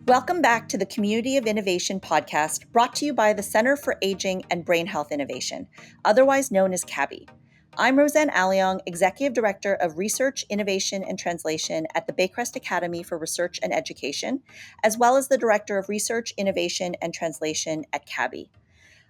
Welcome back to the Community of Innovation podcast brought to you by the Center for Aging and Brain Health Innovation, otherwise known as CABHI. I'm Rosanne Aleong, Executive Director of Research, Innovation, and Translation at the Baycrest Academy for Research and Education, as well as the Director of Research, Innovation, and Translation at CABHI.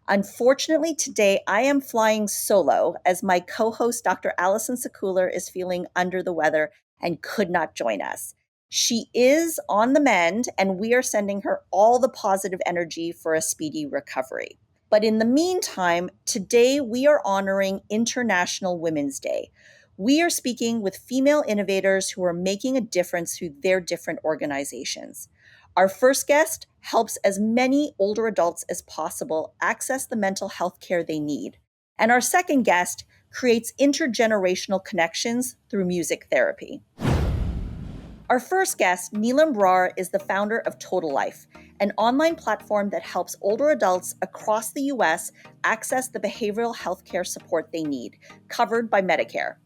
Unfortunately, today I am flying solo as my co-host, Dr. Allison Sekuler, is feeling under the weather and could not join us. She is on the mend, and we are sending her all the positive energy for a speedy recovery. But in the meantime, today we are honoring International Women's Day. We are speaking with female innovators who are making a difference through their different organizations. Our first guest helps as many older adults as possible access the mental health care they need. And our second guest creates intergenerational connections through music therapy. Our first guest, Neelam Brar, is the founder of TotalLife, an online platform that helps older adults across the U.S. access the behavioral health care support they need, covered by Medicare.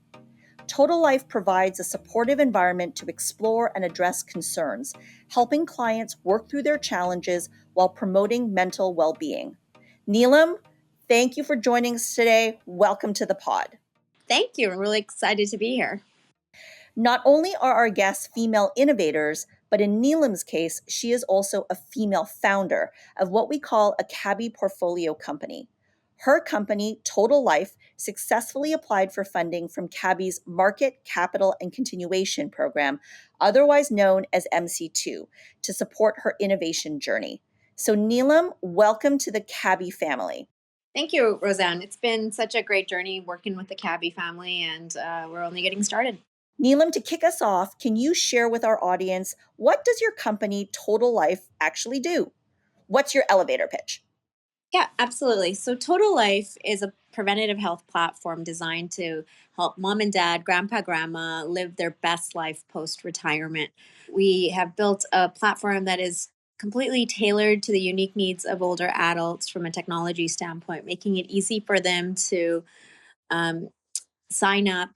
TotalLife provides a supportive environment to explore and address concerns, helping clients work through their challenges while promoting mental well-being. Neelam, thank you for joining us today. Welcome to the pod. Thank you. I'm really excited to be here. Not only are our guests female innovators, but in Neelam's case, she is also a female founder of what we call a CABHI portfolio company. Her company, TotalLife, successfully applied for funding from CABHI's Market, Capital, and Continuation Program, otherwise known as MC2, to support her innovation journey. So Neelam, welcome to the CABHI family. Thank you, Rosanne. It's been such a great journey working with the CABHI family, and we're only getting started. Neelam, to kick us off, can you share with our audience, what does your company TotalLife actually do? What's your elevator pitch? Yeah, absolutely. So TotalLife is a preventative health platform designed to help mom and dad, grandpa, grandma live their best life post-retirement. We have built a platform that is completely tailored to the unique needs of older adults from a technology standpoint, making it easy for them to sign up,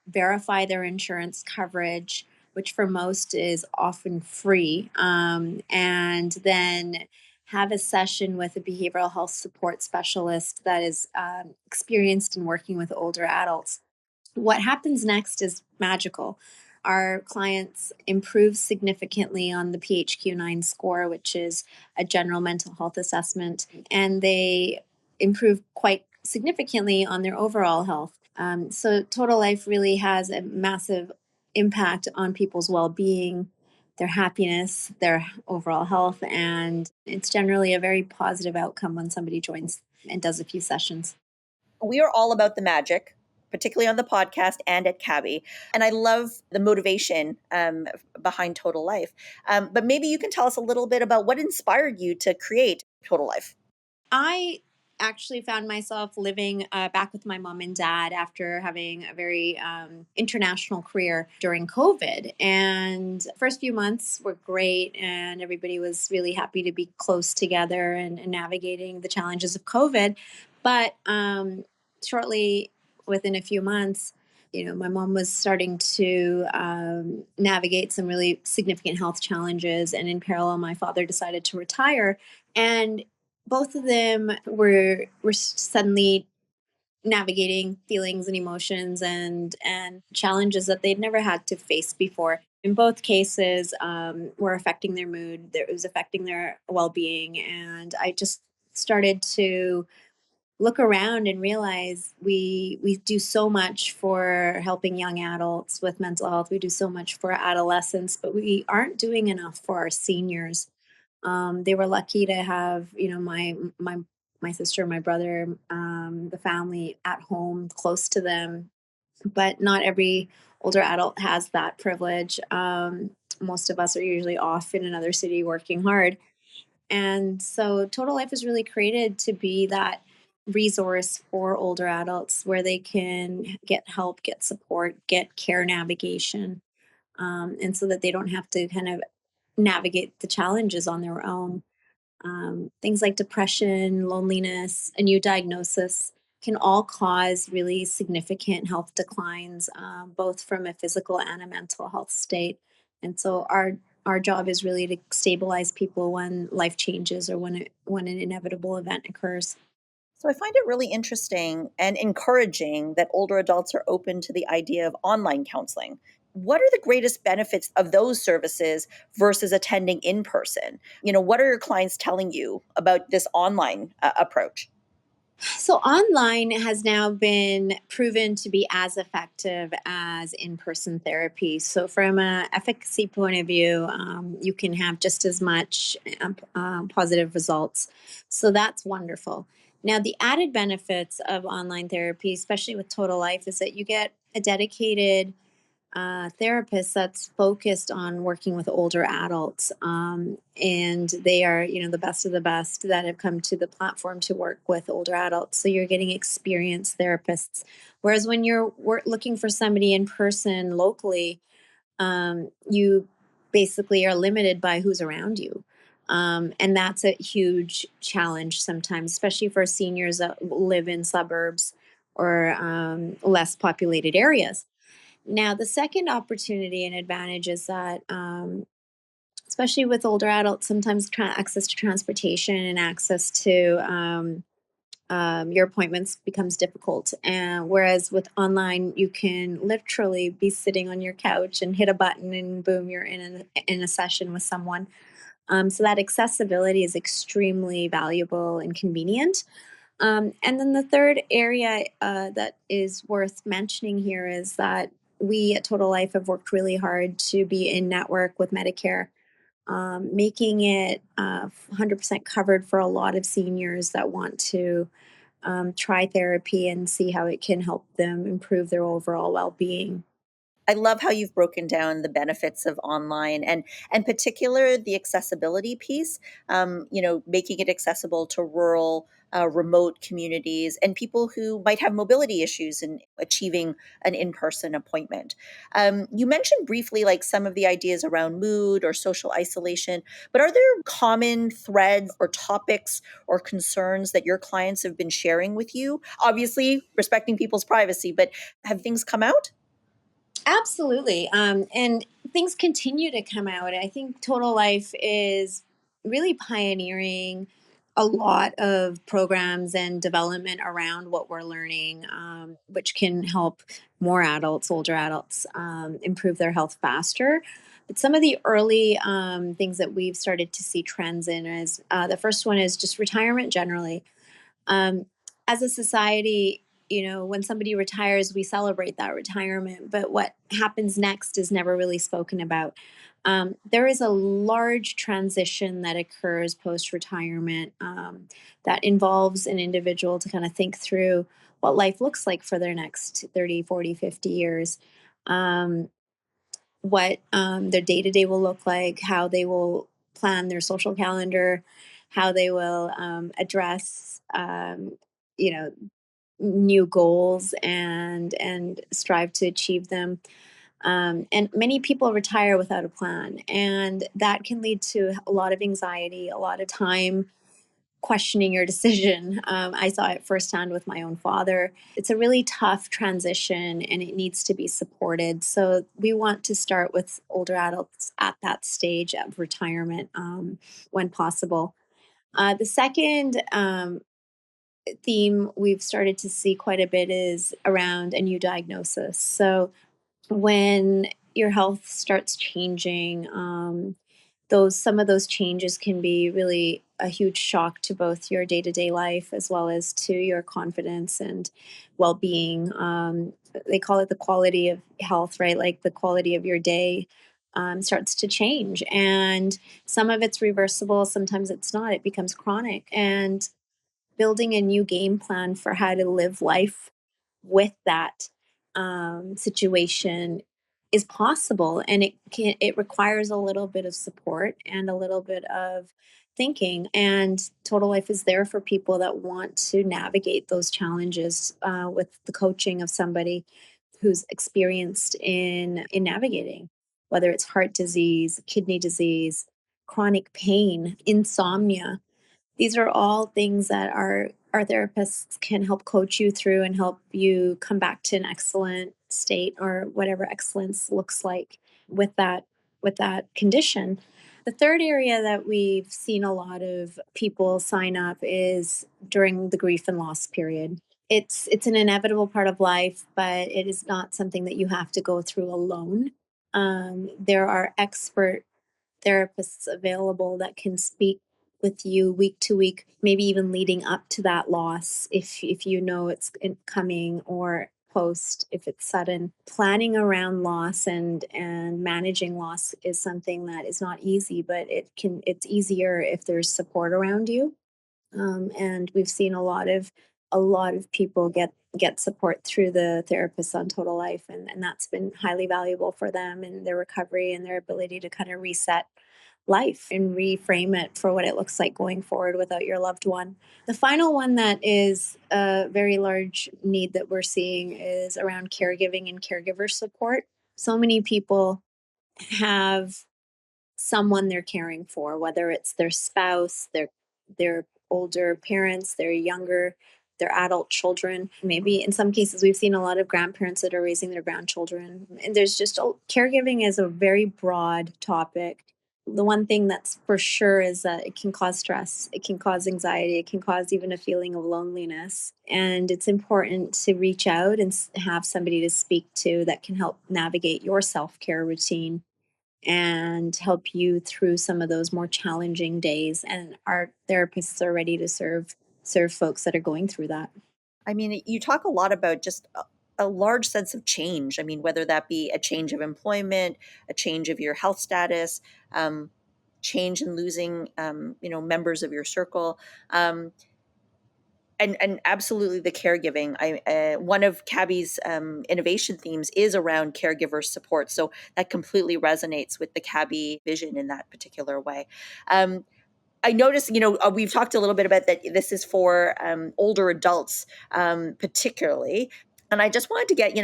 verify their insurance coverage, which for most is often free, and then have a session with a behavioral health support specialist that is experienced in working with older adults. What happens next is magical. Our clients improve significantly on the PHQ-9 score, which is a general mental health assessment, and they improve quite significantly on their overall health. So TotalLife really has a massive impact on people's well-being, their happiness, their overall health, and it's generally a very positive outcome when somebody joins and does a few sessions. We are all about the magic, particularly on the podcast and at CABHI. And I love the motivation behind TotalLife. But maybe you can tell us a little bit about what inspired you to create TotalLife. I actually found myself living back with my mom and dad after having a very international career during COVID. And first few months were great, and everybody was really happy to be close together and navigating the challenges of COVID. But shortly, within a few months, my mom was starting to navigate some really significant health challenges. And in parallel, my father decided to retire. And both of them were suddenly navigating feelings and emotions and challenges that they'd never had to face before. In both cases, were affecting their mood. It was affecting their well-being, and I just started to look around and realize we do so much for helping young adults with mental health. We do so much for adolescents, but we aren't doing enough for our seniors. They were lucky to have, my sister, my brother, the family at home, close to them. But not every older adult has that privilege. Most of us are usually off in another city working hard. And so TotalLife is really created to be that resource for older adults where they can get help, get support, get care navigation, and so that they don't have to kind of navigate the challenges on their own. Things like depression, loneliness, a new diagnosis can all cause really significant health declines, both from a physical and a mental health state. And so our our job is really to stabilize people when life changes or when an inevitable event occurs. So I find it really interesting and encouraging that older adults are open to the idea of online counseling. What are the greatest benefits of those services versus attending in person? What are your clients telling you about this online approach? So online has now been proven to be as effective as in-person therapy. So from a efficacy point of view, you can have just as much positive results. So that's wonderful. Now the added benefits of online therapy, especially with Total Life, is that you get a dedicated therapist that's focused on working with older adults. And they are, the best of the best that have come to the platform to work with older adults. So you're getting experienced therapists. Whereas when you're looking for somebody in person locally, you basically are limited by who's around you. And that's a huge challenge sometimes, especially for seniors that live in suburbs or less populated areas. Now, the second opportunity and advantage is that, especially with older adults, sometimes access to transportation and access to your appointments becomes difficult. And whereas with online, you can literally be sitting on your couch and hit a button, and boom, you're in a session with someone. So that accessibility is extremely valuable and convenient. And then the third area that is worth mentioning here is that we at Total Life have worked really hard to be in network with Medicare, making it 100% covered for a lot of seniors that want to try therapy and see how it can help them improve their overall well being. I love how you've broken down the benefits of online and particular the accessibility piece. Making it accessible to rural, remote communities and people who might have mobility issues in achieving an in-person appointment. You mentioned briefly like some of the ideas around mood or social isolation, but are there common threads or topics or concerns that your clients have been sharing with you? Obviously, respecting people's privacy, but have things come out? Absolutely. And things continue to come out. I think Total Life is really pioneering a lot of programs and development around what we're learning, which can help more adults, older adults, improve their health faster. But some of the early things that we've started to see trends in is the first one is just retirement generally. um, as a society, when somebody retires, we celebrate that retirement, but what happens next is never really spoken about. There is a large transition that occurs post retirement that involves an individual to kind of think through what life looks like for their next 30, 40, 50 years. Um, what their day to day will look like, how they will plan their social calendar, how they will address, you know, new goals and strive to achieve them. And many people retire without a plan, and that can lead to a lot of anxiety, a lot of time questioning your decision. I saw it firsthand with my own father. It's a really tough transition and it needs to be supported. So, we want to start with older adults at that stage of retirement when possible. The second theme we've started to see quite a bit is around a new diagnosis. So, when your health starts changing, those some of those changes can be really a huge shock to both your day-to-day life as well as to your confidence and well-being. They call it the quality of health, right? Like the quality of your day starts to change, and some of it's reversible, sometimes it's not. It becomes chronic, and building a new game plan for how to live life with that situation is possible, and it requires a little bit of support and a little bit of thinking, and Total Life is there for people that want to navigate those challenges with the coaching of somebody who's experienced in navigating, whether it's heart disease, kidney disease, chronic pain, insomnia. These are all things that our therapists can help coach you through and help you come back to an excellent state or whatever excellence looks like with that. with that condition. The third area that we've seen a lot of people sign up is during the grief and loss period. It's an inevitable part of life, but it is not something that you have to go through alone. There are expert therapists available that can speak with you week to week, maybe even leading up to that loss, if you know it's coming, or post if it's sudden. Planning around loss and managing loss is something that is not easy, but it's easier if there's support around you. And we've seen a lot of people get support through the therapists on Total Life, and that's been highly valuable for them and their recovery and their ability to kind of reset life and reframe it for what it looks like going forward without your loved one. The final one that is a very large need that we're seeing is around caregiving and caregiver support. So many people have someone they're caring for, whether it's their spouse, their older parents, their adult children. Maybe in some cases we've seen a lot of grandparents that are raising their grandchildren. And there's just caregiving is a very broad topic. The one thing that's for sure is that it can cause stress, it can cause anxiety, it can cause even a feeling of loneliness. And it's important to reach out and have somebody to speak to that can help navigate your self care routine and help you through some of those more challenging days. And our therapists are ready to serve folks that are going through that. I mean, you talk a lot about just a large sense of change. I mean, whether that be a change of employment, a change of your health status, um, change in losing, members of your circle. And absolutely the caregiving. One of CABHI's innovation themes is around caregiver support, so that completely resonates with the CABHI vision in that particular way. I noticed, we've talked a little bit about that. This is for older adults, particularly, and I just wanted to get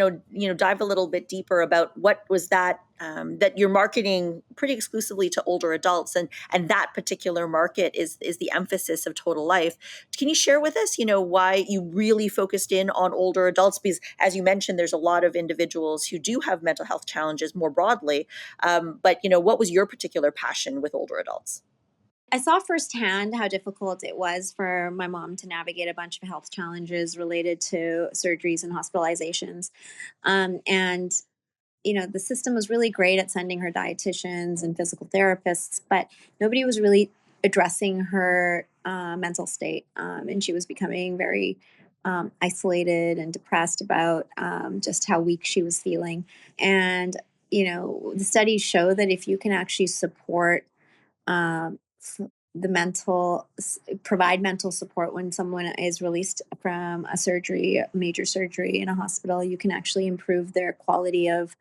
dive a little bit deeper about what was that that you're marketing pretty exclusively to older adults, and that particular market is the emphasis of Total Life. Can you share with us, why you really focused in on older adults? Because as you mentioned, there's a lot of individuals who do have mental health challenges more broadly, but what was your particular passion with older adults? I saw firsthand how difficult it was for my mom to navigate a bunch of health challenges related to surgeries and hospitalizations. And the system was really great at sending her dietitians and physical therapists, but nobody was really addressing her mental state. And she was becoming very isolated and depressed about just how weak she was feeling. And, the studies show that if you can actually support the provide mental support when someone is released from a surgery, a major surgery in a hospital, you can actually improve their quality of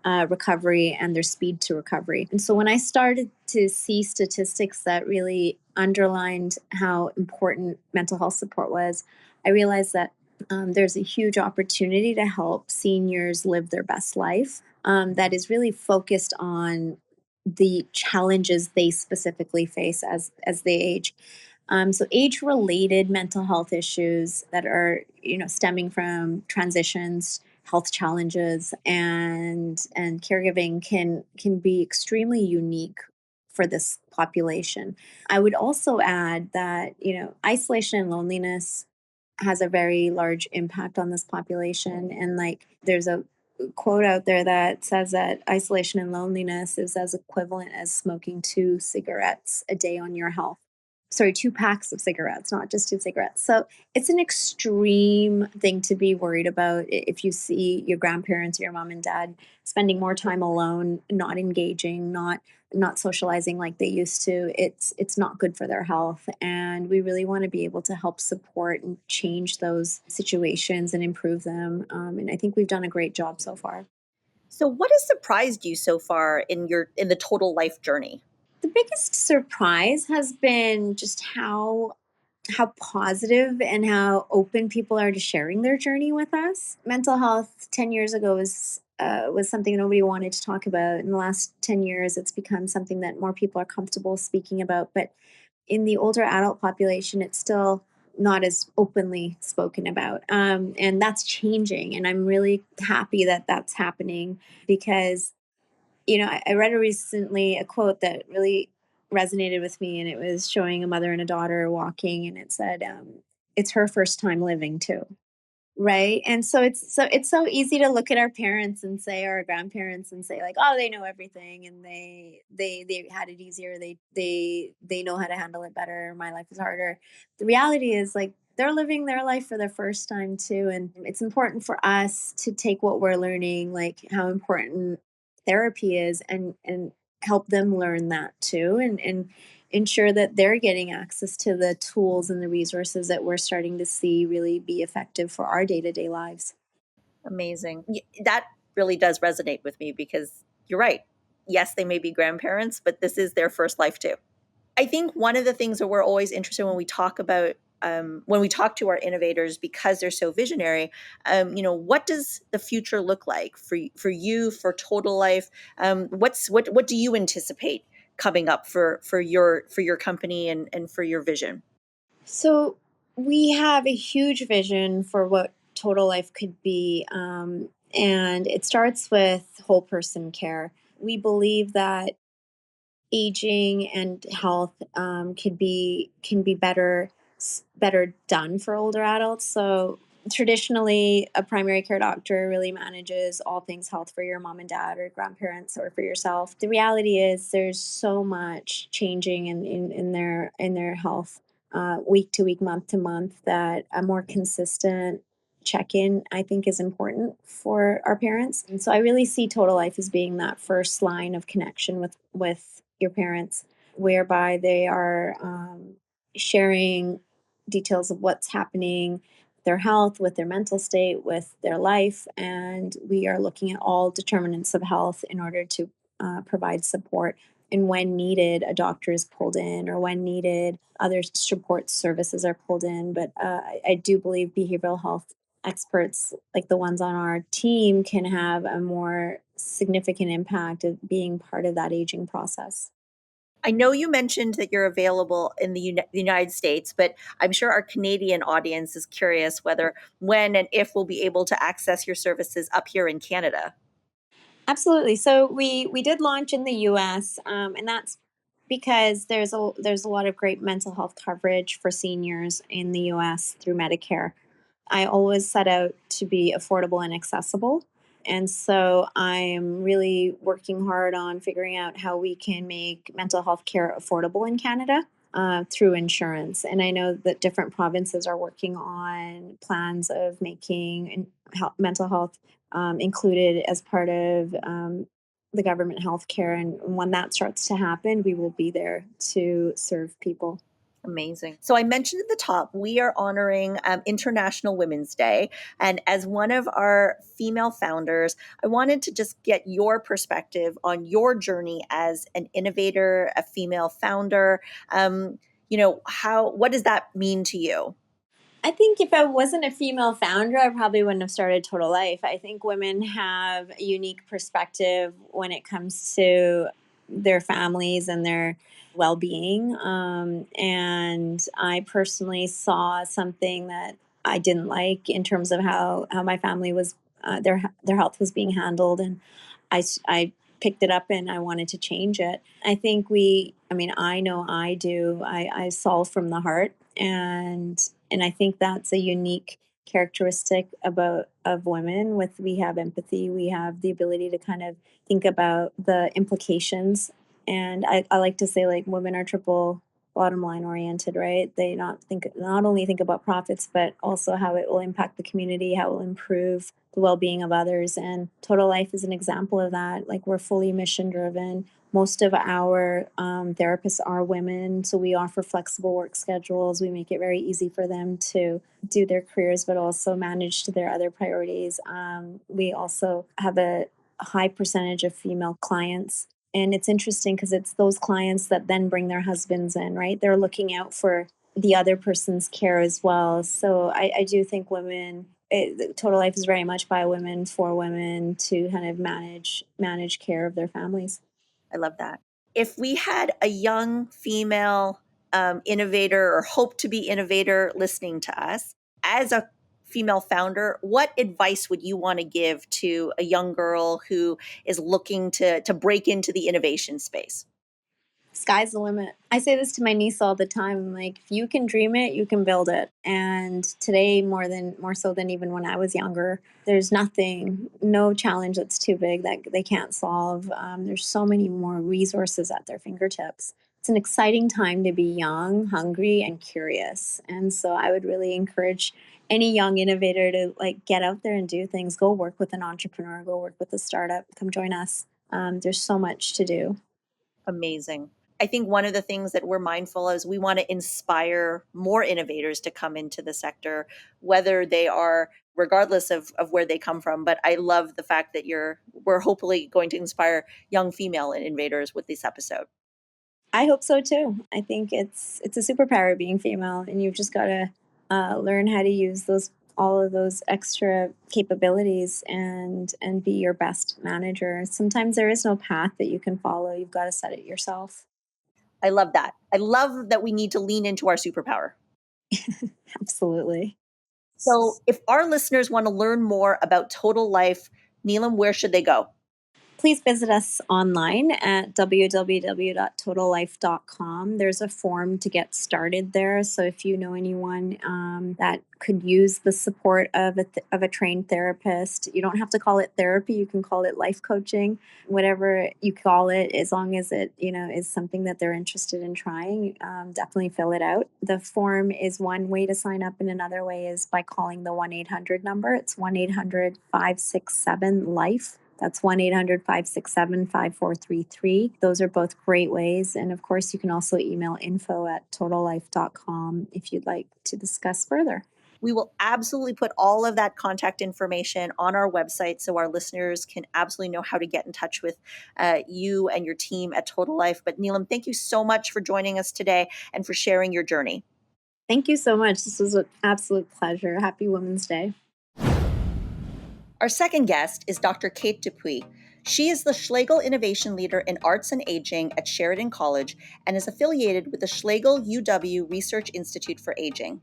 recovery and their speed to recovery. And so when I started to see statistics that really underlined how important mental health support was, I realized that there's a huge opportunity to help seniors live their best life that is really focused on the challenges they specifically face as they age. So age-related mental health issues that are, stemming from transitions, health challenges, and caregiving can be extremely unique for this population. I would also add that, isolation and loneliness has a very large impact on this population. And like there's a quote out there that says that isolation and loneliness is as equivalent as smoking 2 cigarettes a day on your health. Sorry, 2 packs of cigarettes, not just 2 cigarettes. So it's an extreme thing to be worried about if you see your grandparents or your mom and dad spending more time alone, not engaging, not socializing like they used to. It's not good for their health, and we really want to be able to help support and change those situations and improve them. And I think we've done a great job so far. So, what has surprised you so far in the Total Life journey? The biggest surprise has been just how positive and how open people are to sharing their journey with us. Mental health 10 years ago was something nobody wanted to talk about. In the last 10 years, it's become something that more people are comfortable speaking about. But in the older adult population, it's still not as openly spoken about. And that's changing. And I'm really happy that that's happening because I read recently a quote that really resonated with me, and it was showing a mother and a daughter walking, and it said, it's her first time living too. Right, and so easy to look at our parents and say, or our grandparents, and say like, "Oh, they know everything, and they had it easier. They know how to handle it better. My life is harder." The reality is, like, they're living their life for the first time too, and it's important for us to take what we're learning, like how important therapy is, and help them learn that too, and ensure that they're getting access to the tools and the resources that we're starting to see really be effective for our day-to-day lives. Amazing. That really does resonate with me because you're right. Yes, they may be grandparents, but this is their first life too. I think one of the things that we're always interested in when we talk to our innovators because they're so visionary, what does the future look like for you, for Total Life? What do you anticipate coming up for your company and for your vision? So we have a huge vision for what total life could be, and it starts with whole person care. We believe that aging and health can be better done for older adults. So traditionally, a primary care doctor really manages all things health for your mom and dad or grandparents or for yourself. The reality is there's so much changing in their health, week to week, month to month, that a more consistent check-in, I think, is important for our parents. And so I really see Total Life as being that first line of connection with your parents, whereby they are sharing details of what's happening with their health, with their mental state, with their life, and we are looking at all determinants of health in order to provide support. And when needed, a doctor is pulled in, or when needed, other support services are pulled in. But I do believe behavioral health experts, like the ones on our team, can have a more significant impact of being part of that aging process. I know you mentioned that you're available in the United States, but I'm sure our Canadian audience is curious whether, when, and if we'll be able to access your services up here in Canada. Absolutely. So we did launch in the U.S., and that's because there's a lot of great mental health coverage for seniors in the U.S. through Medicare. I always set out to be affordable and accessible. And so I'm really working hard on figuring out how we can make mental health care affordable in Canada through insurance. And I know that different provinces are working on plans of making mental health included as part of the government health care. And when that starts to happen, we will be there to serve people. Amazing. So I mentioned at the top, we are honoring International Women's Day. And as one of our female founders, I wanted to just get your perspective on your journey as an innovator, a female founder. What does that mean to you? I think if I wasn't a female founder, I probably wouldn't have started Total Life. I think women have a unique perspective when it comes to their families and their well being. And I personally saw something that I didn't like in terms of how my family was, their health was being handled. And I picked it up and I wanted to change it. I think I know I do. I solve from the heart, and I think that's a unique characteristic about of women. With We have empathy, we have the ability to kind of think about the implications. And I like to say, like, women are triple bottom line oriented, right? They not only think about profits, but also how it will impact the community, how it will improve the well-being of others. And Total Life is an example of that. Like, we're fully mission driven. Most of our therapists are women, so we offer flexible work schedules. We make it very easy for them to do their careers, but also manage to their other priorities. We also have a high percentage of female clients. And it's interesting because it's those clients that then bring their husbands in, right? They're looking out for the other person's care as well. So I do think Total Life is very much by women for women to kind of manage care of their families. I love that. If we had a young female innovator or hope to be innovator listening to us, as a female founder, what advice would you want to give to a young girl who is looking to break into the innovation space? Sky's the limit. I say this to my niece all the time. I'm like, if you can dream it, you can build it. And today, more so than even when I was younger, there's nothing, no challenge that's too big that they can't solve. There's so many more resources at their fingertips. It's an exciting time to be young, hungry, and curious. And so I would really encourage any young innovator to like get out there and do things. Go work with an entrepreneur. Go work with a startup. Come join us. There's so much to do. Amazing. I think one of the things that we're mindful of is we want to inspire more innovators to come into the sector, whether they are regardless of where they come from. But I love the fact that we're hopefully going to inspire young female innovators with this episode. I hope so too. I think it's a superpower being female, and you've just got to learn how to use those all of those extra capabilities and be your best manager. Sometimes there is no path that you can follow. You've got to set it yourself. I love that. I love that we need to lean into our superpower. Absolutely. So if our listeners want to learn more about Total Life, Neelam, where should they go? Please visit us online at www.totallife.com. There's a form to get started there. So if you know anyone that could use the support of a trained therapist, you don't have to call it therapy. You can call it life coaching, whatever you call it, as long as it is something that they're interested in trying. Definitely fill it out. The form is one way to sign up, and another way is by calling the 1-800 number. It's 1-800-567-LIFE. That's 1-800-567-5433. Those are both great ways. And of course, you can also email info@totallife.com if you'd like to discuss further. We will absolutely put all of that contact information on our website so our listeners can absolutely know how to get in touch with you and your team at Total Life. But Neelam, thank you so much for joining us today and for sharing your journey. Thank you so much. This was an absolute pleasure. Happy Women's Day. Our second guest is Dr. Kate Dupuis. She is the Schlegel Innovation Leader in Arts and Aging at Sheridan College and is affiliated with the Schlegel UW Research Institute for Aging.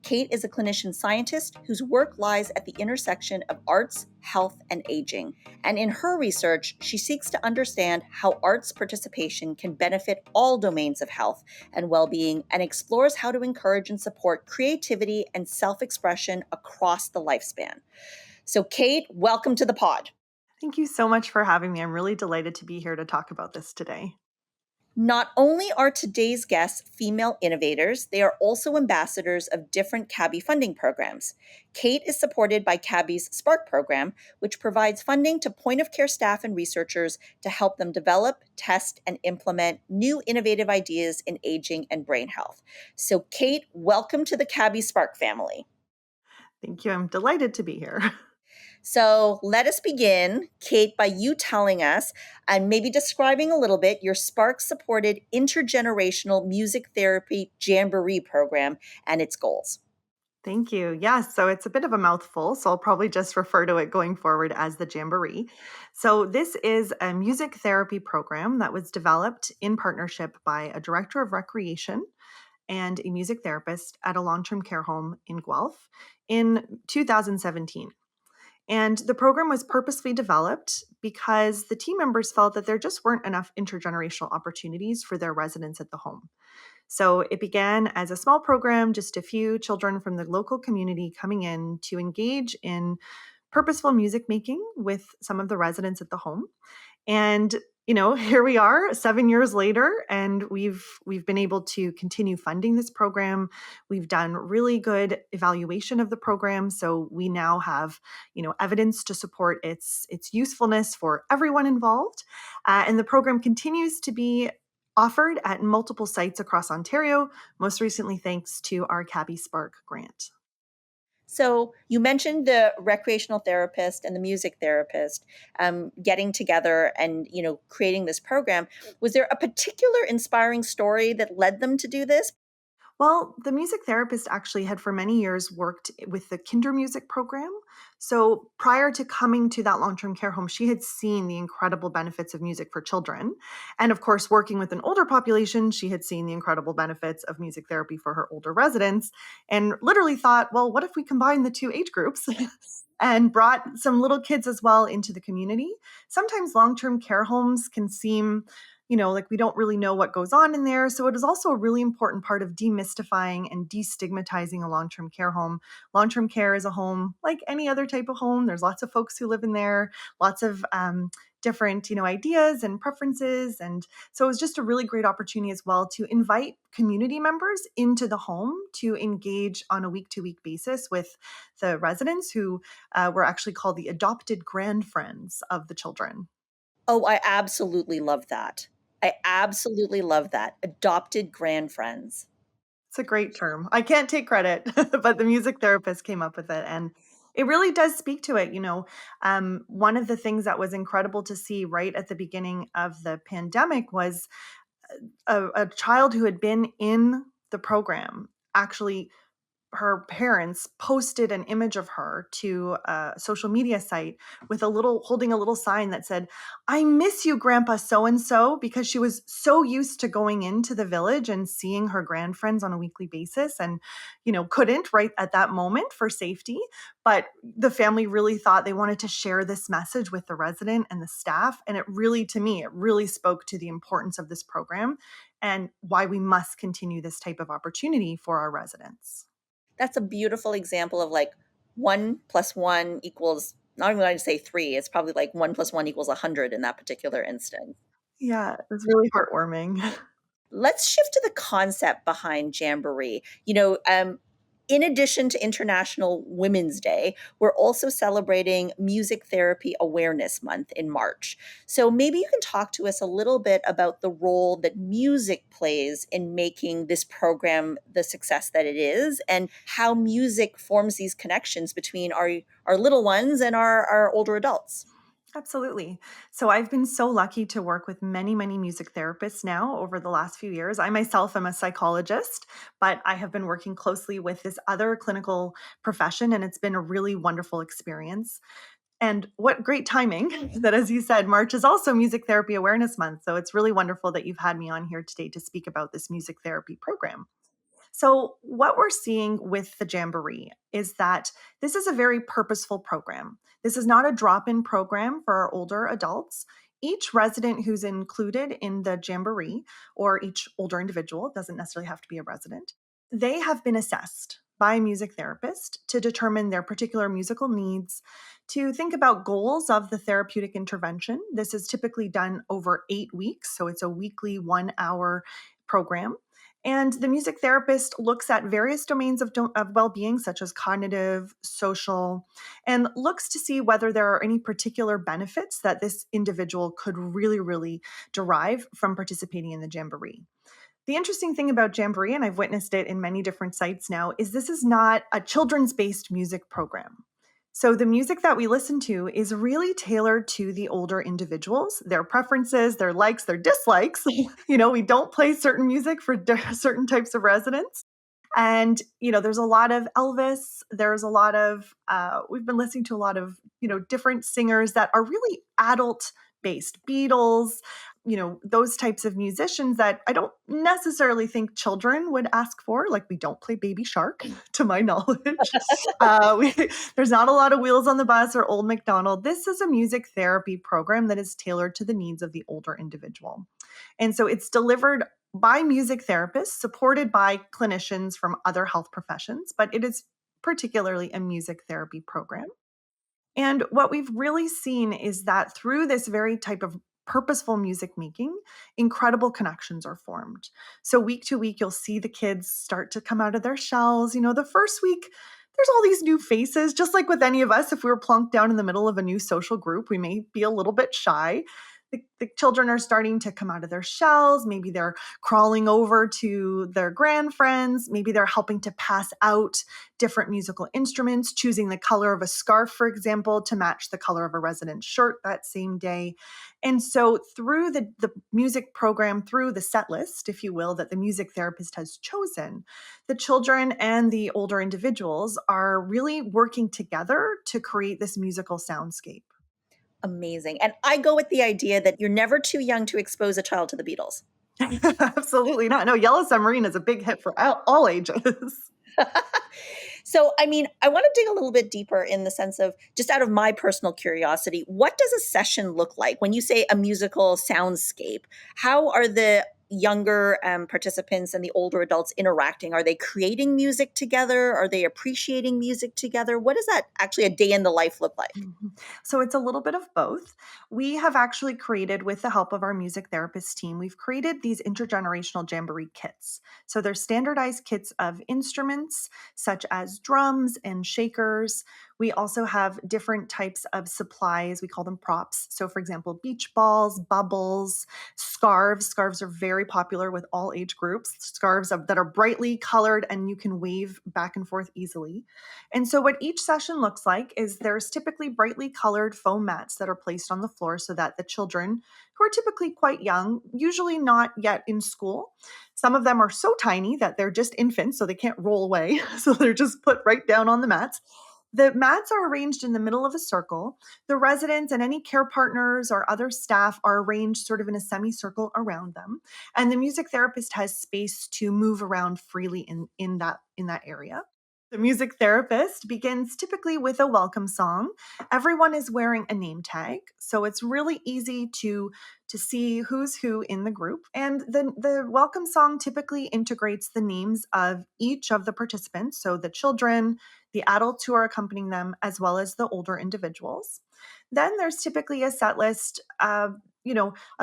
Kate is a clinician scientist whose work lies at the intersection of arts, health, and aging. And in her research, she seeks to understand how arts participation can benefit all domains of health and well-being and explores how to encourage and support creativity and self-expression across the lifespan. So, Kate, welcome to the pod. Thank you so much for having me. I'm really delighted to be here to talk about this today. Not only are today's guests female innovators, they are also ambassadors of different CABHI funding programs. Kate is supported by CABHI's Spark program, which provides funding to point-of-care staff and researchers to help them develop, test, and implement new innovative ideas in aging and brain health. So, Kate, welcome to the CABHI Spark family. Thank you. I'm delighted to be here. So let us begin, Kate, by you telling us and maybe describing a little bit your Spark-supported intergenerational music therapy jamboree program and its goals. Thank you. Yes, so it's a bit of a mouthful, so I'll probably just refer to it going forward as the Jamboree. So this is a music therapy program that was developed in partnership by a director of recreation and a music therapist at a long-term care home in Guelph in 2017. And the program was purposely developed because the team members felt that there just weren't enough intergenerational opportunities for their residents at the home. So it began as a small program, just a few children from the local community coming in to engage in purposeful music making with some of the residents at the home. And here we are 7 years later, and we've been able to continue funding this program. We've done really good evaluation of the program, so we now have evidence to support its usefulness for everyone involved. And the program continues to be offered at multiple sites across Ontario, most recently thanks to our CABHI Spark grant. So you mentioned the recreational therapist and the music therapist getting together and creating this program. Was there a particular inspiring story that led them to do this? Well, the music therapist actually had for many years worked with the kinder music program. So prior to coming to that long term care home, she had seen the incredible benefits of music for children. And of course, working with an older population, she had seen the incredible benefits of music therapy for her older residents and literally thought, well, what if we combine the two age groups? And brought some little kids as well into the community. Sometimes long term care homes can seem like we don't really know what goes on in there. So it is also a really important part of demystifying and destigmatizing a long-term care home. Long-term care is a home like any other type of home. There's lots of folks who live in there, lots of different, ideas and preferences. And so it was just a really great opportunity as well to invite community members into the home to engage on a week-to-week basis with the residents who were actually called the adopted grand friends of the children. Oh, I absolutely love that. I absolutely love that. Adopted grandfriends. It's a great term. I can't take credit, but the music therapist came up with it. And it really does speak to it. One of the things that was incredible to see right at the beginning of the pandemic was a child who had been in the program actually her parents posted an image of her to a social media site with holding a little sign that said, "I miss you, Grandpa so and so," because she was so used to going into the village and seeing her grandfriends on a weekly basis and, couldn't right at that moment for safety. But the family really thought they wanted to share this message with the resident and the staff. And to me, it really spoke to the importance of this program and why we must continue this type of opportunity for our residents. That's a beautiful example of like 1 + 1 equals, not even going to say three, it's probably like 1 + 1 equals 100 in that particular instance. Yeah, it was really heartwarming. Let's shift to the concept behind Jamboree. In addition to International Women's Day, we're also celebrating Music Therapy Awareness Month in March. So maybe you can talk to us a little bit about the role that music plays in making this program the success that it is, and how music forms these connections between our little ones and our older adults. Absolutely. So I've been so lucky to work with many, many music therapists now over the last few years. I myself am a psychologist, but I have been working closely with this other clinical profession, and it's been a really wonderful experience. And what great timing that, as you said, March is also Music Therapy Awareness Month. So it's really wonderful that you've had me on here today to speak about this music therapy program. So, what we're seeing with the Jamboree is that this is a very purposeful program. This is not a drop in program for our older adults. Each resident who's included in the Jamboree, or each older individual, it doesn't necessarily have to be a resident, they have been assessed by a music therapist to determine their particular musical needs, to think about goals of the therapeutic intervention. This is typically done over 8 weeks, so it's a weekly 1 hour program. And the music therapist looks at various domains of well being, such as cognitive, social, and looks to see whether there are any particular benefits that this individual could really, really derive from participating in the Jamboree. The interesting thing about Jamboree, and I've witnessed it in many different sites now, is this is not a children's based music program. So the music that we listen to is really tailored to the older individuals, their preferences, their likes, their dislikes. We don't play certain music for certain types of residents. And, there's a lot of Elvis. There's a lot of, we've been listening to a lot of, different singers that are really adult based, Beatles, those types of musicians that I don't necessarily think children would ask for. Like, we don't play Baby Shark, to my knowledge. There's not a lot of Wheels on the Bus or Old MacDonald. This is a music therapy program that is tailored to the needs of the older individual. And so it's delivered by music therapists, supported by clinicians from other health professions, but it is particularly a music therapy program. And what we've really seen is that through this very type of purposeful music making, incredible connections are formed. So week to week, you'll see the kids start to come out of their shells. The first week, there's all these new faces, just like with any of us. If we were plunked down in the middle of a new social group, we may be a little bit shy. The children are starting to come out of their shells. Maybe they're crawling over to their grandfriends. Maybe they're helping to pass out different musical instruments, choosing the color of a scarf, for example, to match the color of a resident's shirt that same day. And so through the music program, through the set list, if you will, that the music therapist has chosen, the children and the older individuals are really working together to create this musical soundscape. Amazing. And I go with the idea that you're never too young to expose a child to the Beatles. Absolutely not. No, Yellow Submarine is a big hit for all ages. So, I mean, I want to dig a little bit deeper in the sense of just out of my personal curiosity, what does a session look like when you say a musical soundscape? How are the younger participants and the older adults interacting? Are they creating music together? Are they appreciating music together? What does that actually a day in the life look like? Mhm. So it's a little bit of both. We have actually created, with the help of our music therapist team, we've created these intergenerational jamboree kits. So they're standardized kits of instruments such as drums and shakers. We also have different types of supplies. We call them props. So, for example, beach balls, bubbles, scarves. Scarves are very popular with all age groups. That are brightly colored and you can wave back and forth easily. And so, what each session looks like is there's typically brightly colored foam mats that are placed on the floor so that the children, who are typically quite young, usually not yet in school, some of them are so tiny that they're just infants, so they can't roll away. So, they're just put right down on the mats. The mats are arranged in the middle of a circle. The residents and any care partners or other staff are arranged sort of in a semicircle around them. And the music therapist has space to move around freely in that area. The music therapist begins typically with a welcome song. Everyone is wearing a name tag, so it's really easy to see who's who in the group. And the welcome song typically integrates the names of each of the participants, so the children, the adults who are accompanying them, as well as the older individuals. Then there's typically a set list of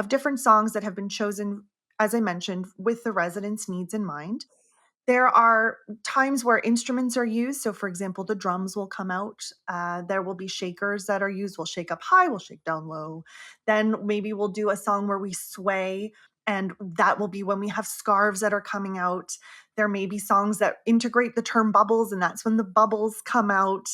different songs that have been chosen, as I mentioned, with the residents' needs in mind. There are times where instruments are used. So, for example, the drums will come out. There will be shakers that are used. We'll shake up high, we'll shake down low. Then maybe we'll do a song where we sway, and that will be when we have scarves that are coming out. There may be songs that integrate the term bubbles, and that's when the bubbles come out.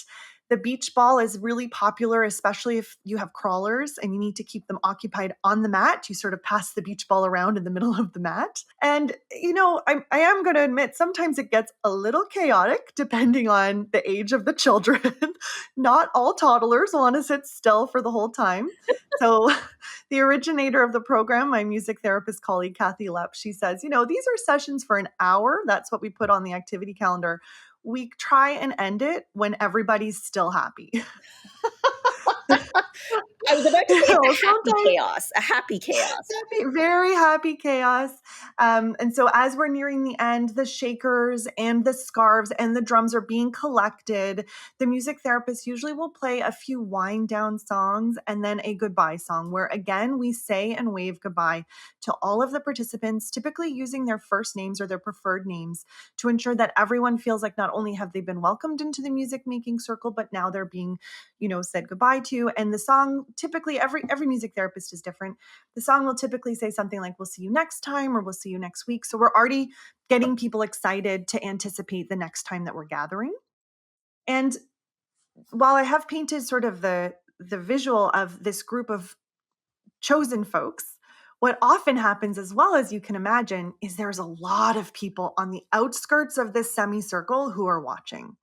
The beach ball is really popular, especially if you have crawlers and you need to keep them occupied on the mat. You sort of pass the beach ball around in the middle of the mat. And, I am going to admit sometimes it gets a little chaotic depending on the age of the children. Not all toddlers want to sit still for the whole time. So, the originator of the program, my music therapist colleague, Kathy Lepp, she says, these are sessions for an hour. That's what we put on the activity calendar. We try and end it when everybody's still happy. I was about to say it's a happy Sometimes chaos, a happy chaos. very happy chaos. And so, as we're nearing the end, the shakers and the scarves and the drums are being collected. The music therapist usually will play a few wind down songs and then a goodbye song, where again we say and wave goodbye to all of the participants, typically using their first names or their preferred names to ensure that everyone feels like not only have they been welcomed into the music making circle, but now they're being, said goodbye to. And the song, typically every music therapist is different. The song will typically say something like, "We'll see you next time," or "We'll see you next week." So we're already getting people excited to anticipate the next time that we're gathering. And while I have painted sort of the visual of this group of chosen folks, what often happens, as well as you can imagine, is there's a lot of people on the outskirts of this semicircle who are watching.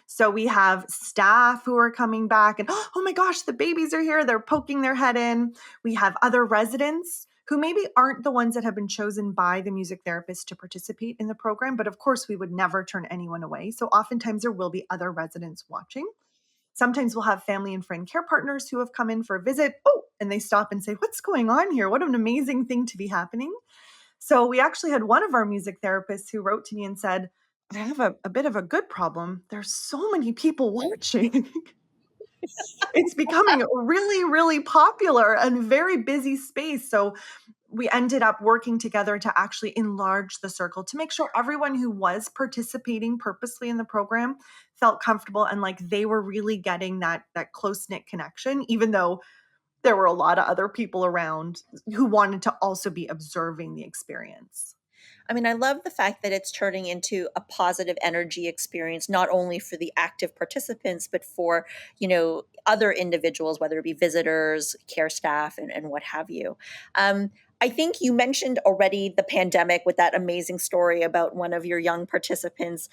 So we have staff who are coming back and, oh my gosh, the babies are here. They're poking their head in. We have other residents who maybe aren't the ones that have been chosen by the music therapist to participate in the program. But of course, we would never turn anyone away. So oftentimes there will be other residents watching. Sometimes we'll have family and friend care partners who have come in for a visit. Oh, and they stop and say, "What's going on here? What an amazing thing to be happening." So we actually had one of our music therapists who wrote to me and said, "I have a bit of a good problem. There's so many people watching." It's becoming a really, really popular and very busy space. So we ended up working together to actually enlarge the circle to make sure everyone who was participating purposely in the program felt comfortable and like they were really getting that close-knit connection, even though there were a lot of other people around who wanted to also be observing the experience. I mean, I love the fact that it's turning into a positive energy experience, not only for the active participants, but for, other individuals, whether it be visitors, care staff, and what have you. I think you mentioned already the pandemic with that amazing story about one of your young participants,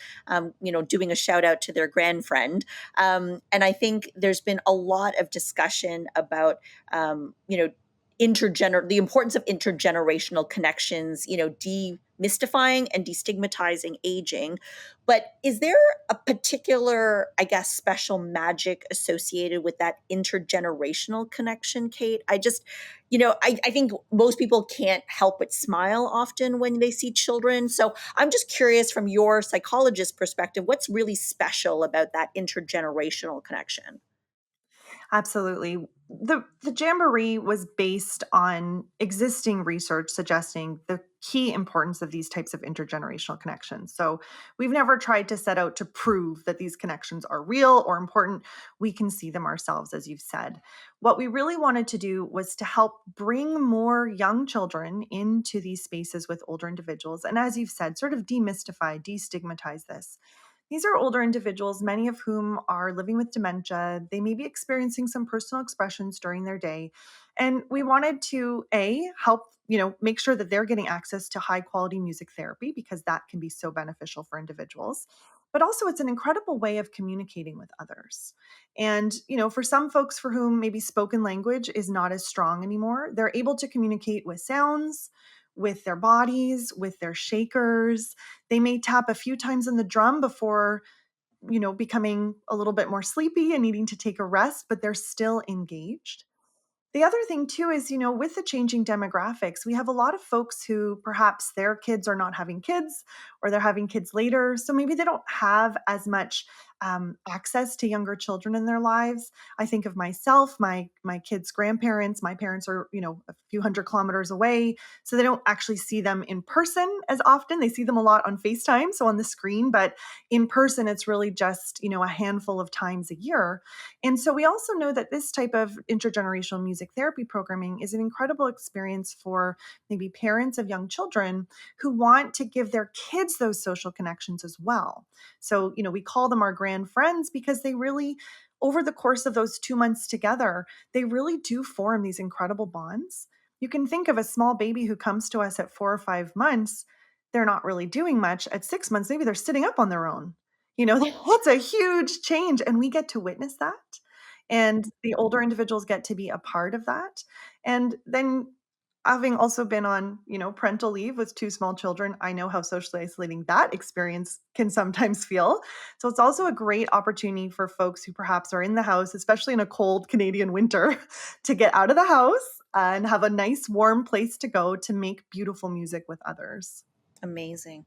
doing a shout out to their grandfriend. And I think there's been a lot of discussion about, the importance of intergenerational connections, demystifying and destigmatizing aging. But is there a particular, I guess, special magic associated with that intergenerational connection, Kate? I think most people can't help but smile often when they see children. So I'm just curious from your psychologist perspective, what's really special about that intergenerational connection? Absolutely. The Jamboree was based on existing research suggesting the key importance of these types of intergenerational connections. So we've never tried to set out to prove that these connections are real or important. We can see them ourselves, as you've said. What we really wanted to do was to help bring more young children into these spaces with older individuals. And as you've said, sort of demystify, destigmatize this. These are older individuals, many of whom are living with dementia. They may be experiencing some personal expressions during their day. And we wanted to help, make sure that they're getting access to high quality music therapy because that can be so beneficial for individuals. But also it's an incredible way of communicating with others. And, for some folks for whom maybe spoken language is not as strong anymore, they're able to communicate with sounds, with their bodies, with their shakers. They may tap a few times on the drum before, becoming a little bit more sleepy and needing to take a rest, but they're still engaged. The other thing too is, with the changing demographics, we have a lot of folks who perhaps their kids are not having kids or they're having kids later. So maybe they don't have as much access to younger children in their lives. I think of myself, my kids' grandparents. My parents are, a few hundred kilometers away, so they don't actually see them in person as often. They see them a lot on FaceTime, so on the screen, but in person, it's really just, a handful of times a year. And so we also know that this type of intergenerational music therapy programming is an incredible experience for maybe parents of young children who want to give their kids those social connections as well. So, we call them our grand friends because they really, over the course of those 2 months together, they really do form these incredible bonds. You can think of a small baby who comes to us at 4 or 5 months. They're not really doing much. At 6 months, maybe they're sitting up on their own. That's a huge change. And we get to witness that. And the older individuals get to be a part of that. And then having also been on, parental leave with two small children, I know how socially isolating that experience can sometimes feel. So it's also a great opportunity for folks who perhaps are in the house, especially in a cold Canadian winter, to get out of the house and have a nice warm place to go to make beautiful music with others. Amazing.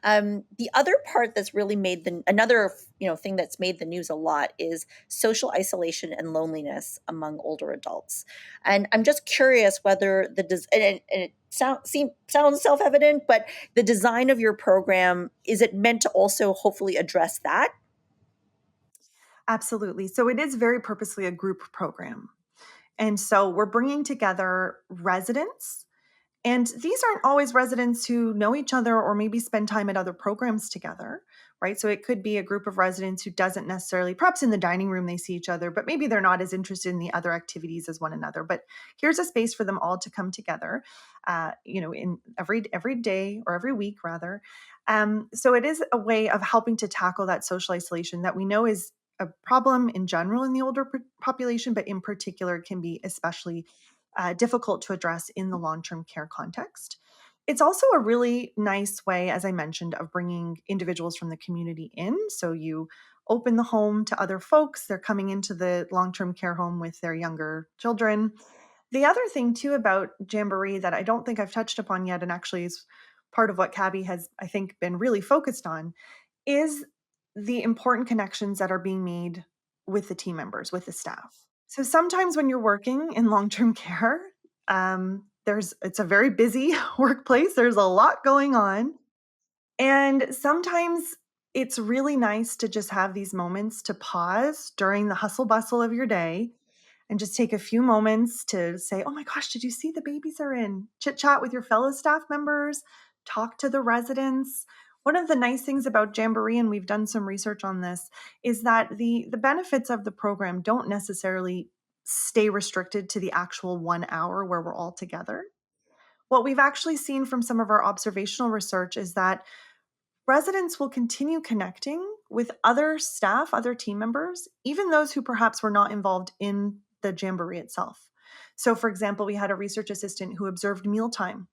The other part that's really made another thing that's made the news a lot is social isolation and loneliness among older adults. And I'm just curious whether and it sounds self-evident, but the design of your program, is it meant to also hopefully address that? Absolutely. So it is very purposely a group program. And so we're bringing together residents. And these aren't always residents who know each other or maybe spend time at other programs together, right? So it could be a group of residents who doesn't necessarily, perhaps in the dining room they see each other, but maybe they're not as interested in the other activities as one another. But here's a space for them all to come together, in every day or every week rather. So it is a way of helping to tackle that social isolation that we know is a problem in general in the older population, but in particular can be especially difficult to address in the long-term care context. It's also a really nice way, as I mentioned, of bringing individuals from the community in. So you open the home to other folks. They're coming into the long-term care home with their younger children. The other thing, too, about Jamboree that I don't think I've touched upon yet, and actually is part of what CABHI has, I think, been really focused on, is the important connections that are being made with the team members, with the staff. So sometimes when you're working in long-term care, it's a very busy workplace. There's a lot going on. And sometimes it's really nice to just have these moments to pause during the hustle bustle of your day and just take a few moments to say, oh my gosh, did you see the babies are in? Chit chat with your fellow staff members, talk to the residents, One of the nice things about Jamboree, and we've done some research on this, is that the benefits of the program don't necessarily stay restricted to the actual 1 hour where we're all together. What we've actually seen from some of our observational research is that residents will continue connecting with other staff, other team members, even those who perhaps were not involved in the Jamboree itself. So, for example, we had a research assistant who observed mealtime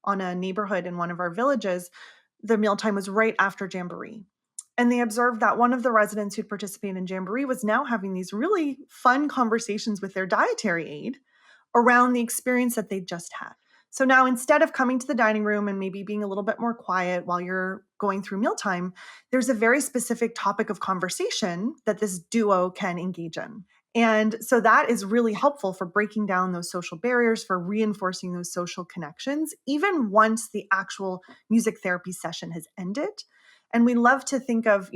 on a neighborhood in one of our villages. The mealtime was right after Jamboree. And they observed that one of the residents who'd participated in Jamboree was now having these really fun conversations with their dietary aide around the experience that they'd just had. So now instead of coming to the dining room and maybe being a little bit more quiet while you're going through mealtime, there's a very specific topic of conversation that this duo can engage in. And so that is really helpful for breaking down those social barriers, for reinforcing those social connections, even once the actual music therapy session has ended. And we love to think of,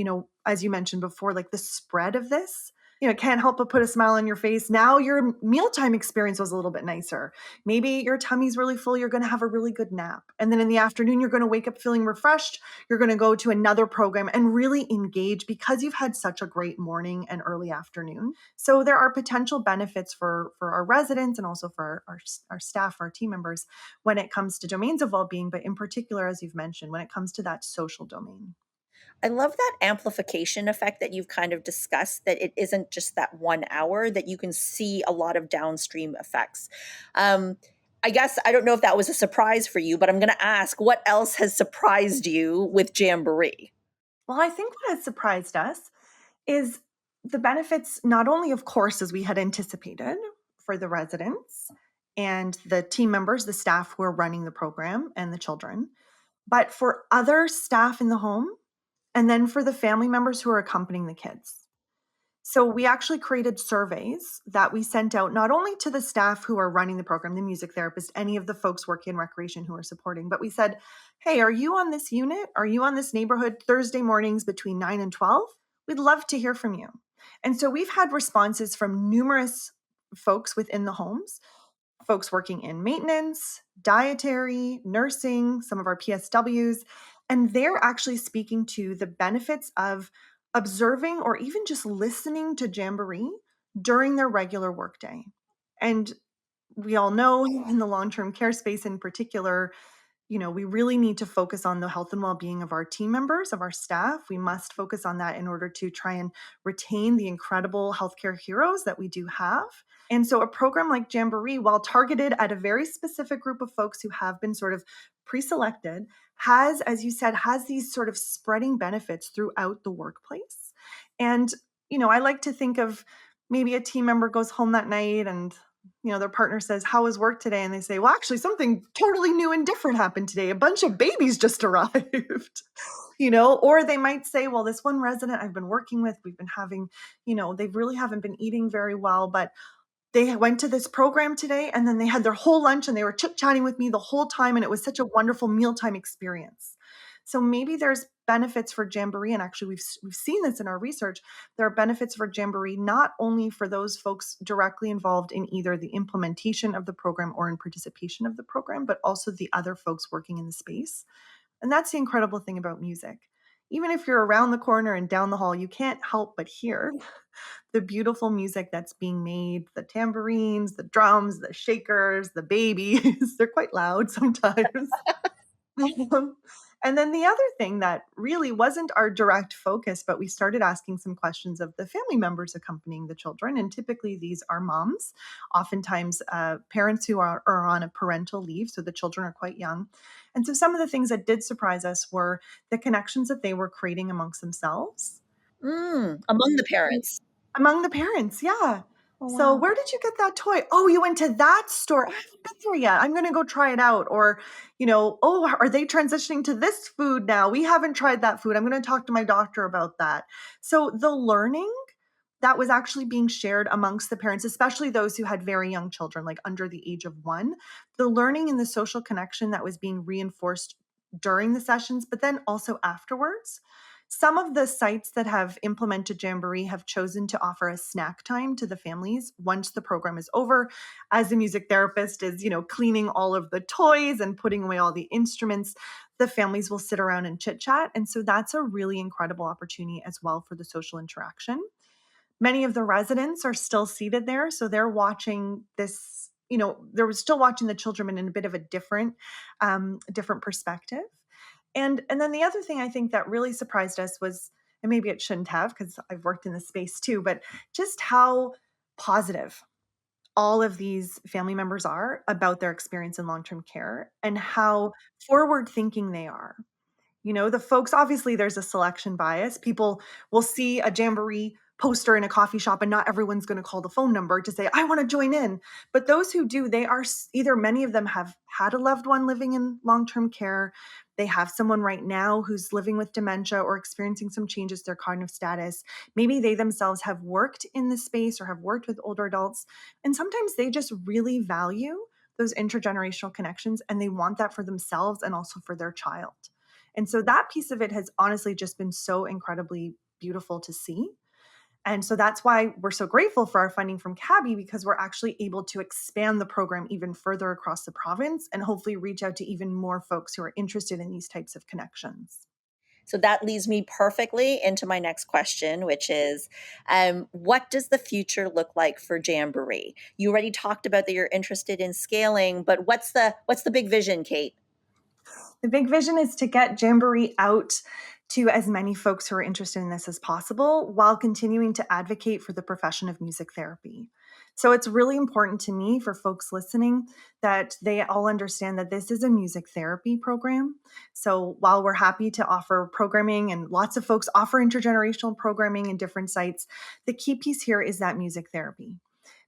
as you mentioned before, like the spread of this. It can't help but put a smile on your face. Now your mealtime experience was a little bit nicer. Maybe your tummy's really full. You're going to have a really good nap. And then in the afternoon, you're going to wake up feeling refreshed. You're going to go to another program and really engage because you've had such a great morning and early afternoon. So there are potential benefits for our residents and also for our staff, our team members, when it comes to domains of well-being, but in particular, as you've mentioned, when it comes to that social domain. I love that amplification effect that you've kind of discussed, that it isn't just that 1 hour, that you can see a lot of downstream effects. I guess I don't know if that was a surprise for you, but I'm going to ask, what else has surprised you with Jamboree? Well, I think what has surprised us is the benefits, not only, of course, as we had anticipated for the residents and the team members, the staff who are running the program, and the children, but for other staff in the home, and then for the family members who are accompanying the kids. So we actually created surveys that we sent out not only to the staff who are running the program, the music therapist, any of the folks working in recreation who are supporting, but we said, hey, are you on this unit? Are you on this neighborhood Thursday mornings between 9 and 12? We'd love to hear from you. And so we've had responses from numerous folks within the homes, folks working in maintenance, dietary, nursing, some of our PSWs, and they're actually speaking to the benefits of observing or even just listening to Jamboree during their regular workday. And we all know in the long-term care space in particular, we really need to focus on the health and well-being of our team members, of our staff. We must focus on that in order to try and retain the incredible healthcare heroes that we do have. And so a program like Jamboree, while targeted at a very specific group of folks who have been sort of pre-selected, has, as you said, has these sort of spreading benefits throughout the workplace. And, I like to think of maybe a team member goes home that night and their partner says, how was work today? And they say, well, actually, something totally new and different happened today. A bunch of babies just arrived, or they might say, well, this one resident I've been working with, we've been having, they really haven't been eating very well, but they went to this program today and then they had their whole lunch and they were chit-chatting with me the whole time. And it was such a wonderful mealtime experience. So maybe there's benefits for Jamboree, and actually we've seen this in our research. There are benefits for Jamboree not only for those folks directly involved in either the implementation of the program or in participation of the program, but also the other folks working in the space. And that's the incredible thing about music. Even if you're around the corner and down the hall, you can't help but hear the beautiful music that's being made, the tambourines, the drums, the shakers, the babies. They're quite loud sometimes. And then the other thing that really wasn't our direct focus, but we started asking some questions of the family members accompanying the children. And typically these are moms, oftentimes parents who are on a parental leave. So the children are quite young. And so some of the things that did surprise us were the connections that they were creating amongst themselves. Among the parents. Among the parents, yeah. Oh, So, wow. where did you get that toy? Oh, you went to that store. I haven't been there yet. I'm going to go try it out. Or, oh, are they transitioning to this food now? We haven't tried that food. I'm going to talk to my doctor about that. So, the learning that was actually being shared amongst the parents, especially those who had very young children, like under the age of 1, the learning and the social connection that was being reinforced during the sessions, but then also afterwards. Some of the sites that have implemented Jamboree have chosen to offer a snack time to the families once the program is over, as the music therapist is, cleaning all of the toys and putting away all the instruments. The families will sit around and chit chat. And so that's a really incredible opportunity as well for the social interaction. Many of the residents are still seated there, so they're watching this, they're still watching the children in a bit of a different perspective. And then the other thing I think that really surprised us was, and maybe it shouldn't have because I've worked in this space too, but just how positive all of these family members are about their experience in long-term care and how forward thinking they are. The folks, obviously, there's a selection bias. People will see a Jamboree poster in a coffee shop, and not everyone's going to call the phone number to say, I want to join in. But those who do, they are either many of them have had a loved one living in long term care. They have someone right now who's living with dementia or experiencing some changes to their cognitive status. Maybe they themselves have worked in this space or have worked with older adults. And sometimes they just really value those intergenerational connections, and they want that for themselves and also for their child. And so that piece of it has honestly just been so incredibly beautiful to see. And so that's why we're so grateful for our funding from CABHI, because we're actually able to expand the program even further across the province and hopefully reach out to even more folks who are interested in these types of connections. So that leads me perfectly into my next question, which is, what does the future look like for Jamboree? You already talked about that you're interested in scaling, but what's the big vision, Kate? The big vision is to get Jamboree out to as many folks who are interested in this as possible while continuing to advocate for the profession of music therapy. So it's really important to me for folks listening that they all understand that this is a music therapy program. So while we're happy to offer programming and lots of folks offer intergenerational programming in different sites, the key piece here is that music therapy,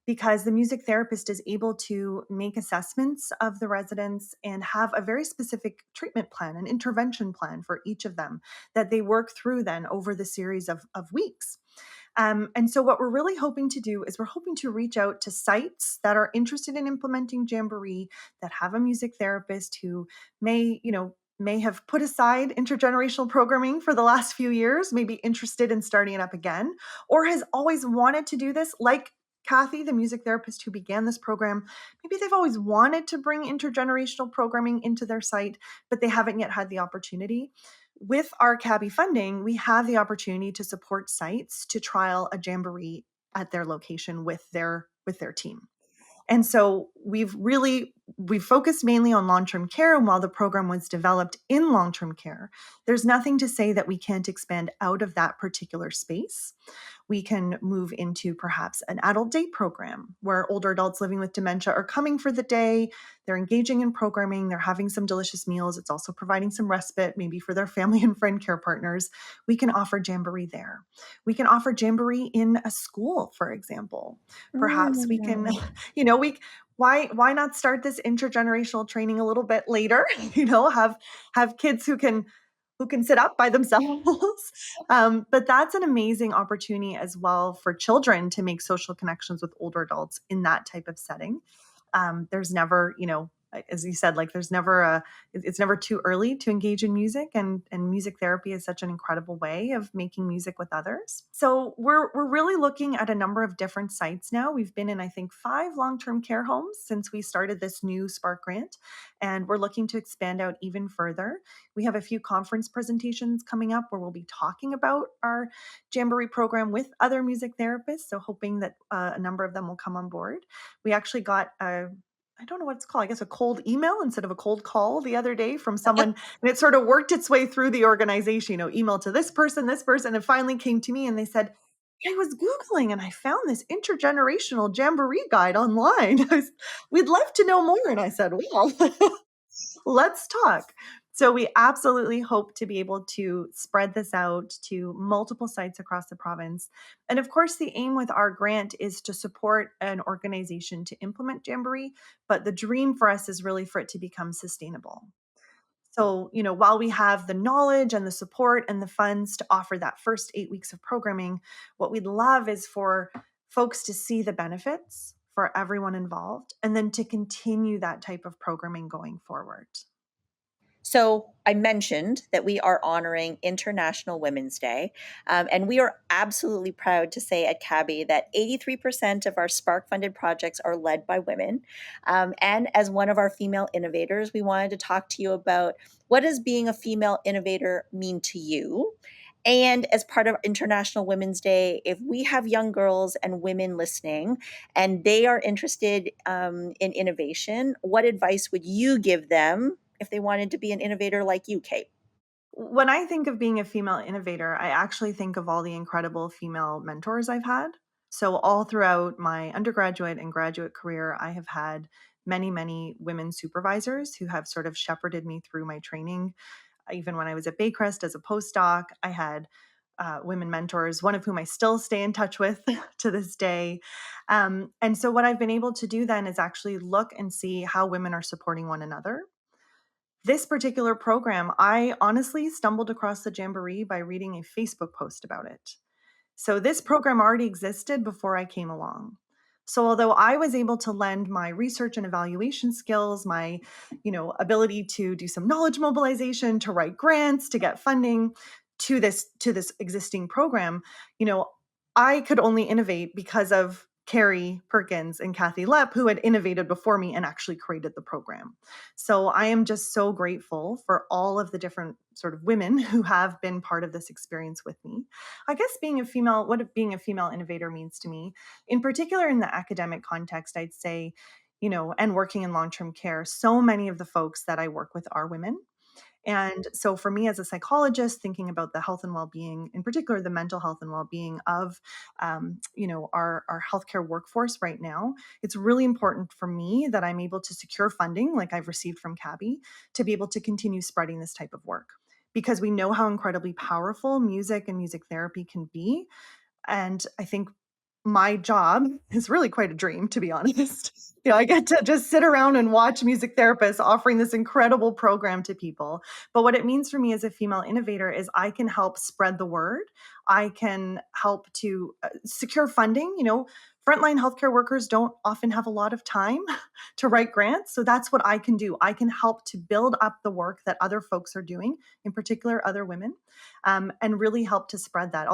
because the music therapist is able to make assessments of the residents and have a very specific treatment plan, an intervention plan for each of them that they work through then over the series of weeks. And so what we're really hoping to do is we're hoping to reach out to sites that are interested in implementing Jamboree, that have a music therapist who may have put aside intergenerational programming for the last few years, may be interested in starting it up again, or has always wanted to do this, like Kathy, the music therapist who began this program. Maybe they've always wanted to bring intergenerational programming into their site, but they haven't yet had the opportunity. With our CABHI funding, we have the opportunity to support sites to trial a Jamboree at their location with their team. And so we've focused mainly on long-term care. And while the program was developed in long-term care, there's nothing to say that we can't expand out of that particular space. We can move into perhaps an adult day program where older adults living with dementia are coming for the day. They're engaging in programming. They're having some delicious meals. It's also providing some respite, maybe for their family and friend care partners. We can offer Jamboree there. We can offer Jamboree in a school, for example. Perhaps we can, why not start this intergenerational training a little bit later? Have kids who can sit up by themselves. But that's an amazing opportunity as well for children to make social connections with older adults in that type of setting. There's never, as you said, like it's never too early to engage in music, and music therapy is such an incredible way of making music with others. So we're really looking at a number of different sites now. We've been in, I think, 5 long-term care homes since we started this new Spark grant, and we're looking to expand out even further. We have a few conference presentations coming up where we'll be talking about our Jamboree program with other music therapists, so hoping that a number of them will come on board. We actually got I don't know what it's called, I guess a cold email instead of a cold call the other day from someone, and it sort of worked its way through the organization, email to this person, and it finally came to me and they said, I was Googling and I found this intergenerational Jamboree guide online. We'd love to know more. And I said, well, let's talk. So we absolutely hope to be able to spread this out to multiple sites across the province. And of course, the aim with our grant is to support an organization to implement Jamboree, but the dream for us is really for it to become sustainable. So, while we have the knowledge and the support and the funds to offer that first 8 weeks of programming, what we'd love is for folks to see the benefits for everyone involved and then to continue that type of programming going forward. So I mentioned that we are honoring International Women's Day, and we are absolutely proud to say at CABHI that 83% of our Spark-funded projects are led by women. And as one of our female innovators, we wanted to talk to you about what does being a female innovator mean to you? And as part of International Women's Day, if we have young girls and women listening and they are interested in innovation, what advice would you give them if they wanted to be an innovator like you, Kate? When I think of being a female innovator, I actually think of all the incredible female mentors I've had. So, all throughout my undergraduate and graduate career, I have had many, many women supervisors who have sort of shepherded me through my training. Even when I was at Baycrest as a postdoc, I had women mentors, one of whom I still stay in touch with to this day. And so, what I've been able to do then is actually look and see how women are supporting one another. This particular program, I honestly stumbled across the Jamboree by reading a Facebook post about it. So this program already existed before I came along. So although I was able to lend my research and evaluation skills, my, ability to do some knowledge mobilization, to write grants, to get funding to this existing program, you know, I could only innovate because of Carrie Perkins and Kathy Lepp, who had innovated before me and actually created the program. So I am just so grateful for all of the different sort of women who have been part of this experience with me. I guess what being a female innovator means to me, in particular in the academic context, I'd say, and working in long term care, so many of the folks that I work with are women. And so for me as a psychologist, thinking about the health and well-being, in particular the mental health and well-being of, our healthcare workforce right now, it's really important for me that I'm able to secure funding, like I've received from CABHI, to be able to continue spreading this type of work. Because we know how incredibly powerful music and music therapy can be. And I think my job is really quite a dream, to be honest. I get to just sit around and watch music therapists offering this incredible program to people. But what it means for me as a female innovator is I can help spread the word. I can help to secure funding. Frontline healthcare workers don't often have a lot of time to write grants. So that's what I can do. I can help to build up the work that other folks are doing, in particular, other women, and really help to spread that.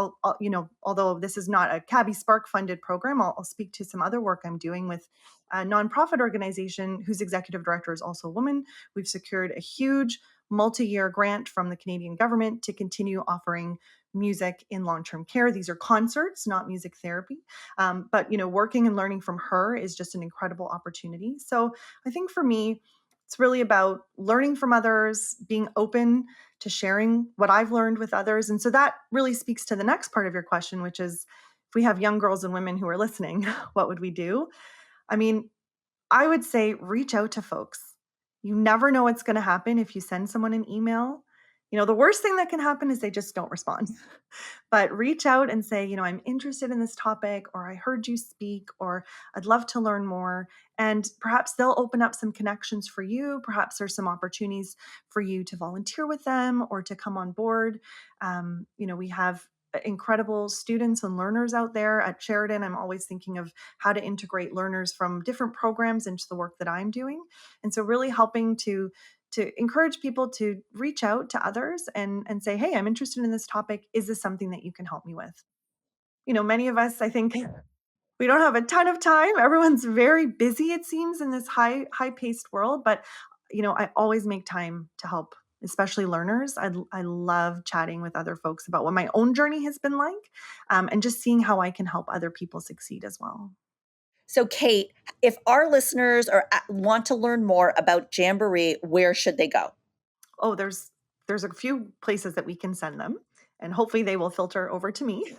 Although this is not a CABHI Spark funded program, I'll speak to some other work I'm doing with a nonprofit organization whose executive director is also a woman. We've secured a huge multi-year grant from the Canadian government to continue offering music in long-term care. These are concerts, not music therapy. But working and learning from her is just an incredible opportunity. So I think for me, it's really about learning from others, being open to sharing what I've learned with others. And so that really speaks to the next part of your question, which is if we have young girls and women who are listening, what would we do? I mean, I would say reach out to folks. You never know what's going to happen if you send someone an email. The worst thing that can happen is they just don't respond. But reach out and say, I'm interested in this topic, or I heard you speak, or I'd love to learn more. And perhaps they'll open up some connections for you. Perhaps there's some opportunities for you to volunteer with them or to come on board. We have incredible students and learners out there at Sheridan. I'm always thinking of how to integrate learners from different programs into the work that I'm doing. And so really helping to encourage people to reach out to others and say, hey, I'm interested in this topic. Is this something that you can help me with? Many of us, I think, we don't have a ton of time. Everyone's very busy, it seems, in this high paced world. But, I always make time to help, especially learners. I love chatting with other folks about what my own journey has been like, and just seeing how I can help other people succeed as well. So, Kate, if our listeners want to learn more about Jamboree, where should they go? Oh, there's a few places that we can send them, and hopefully they will filter over to me.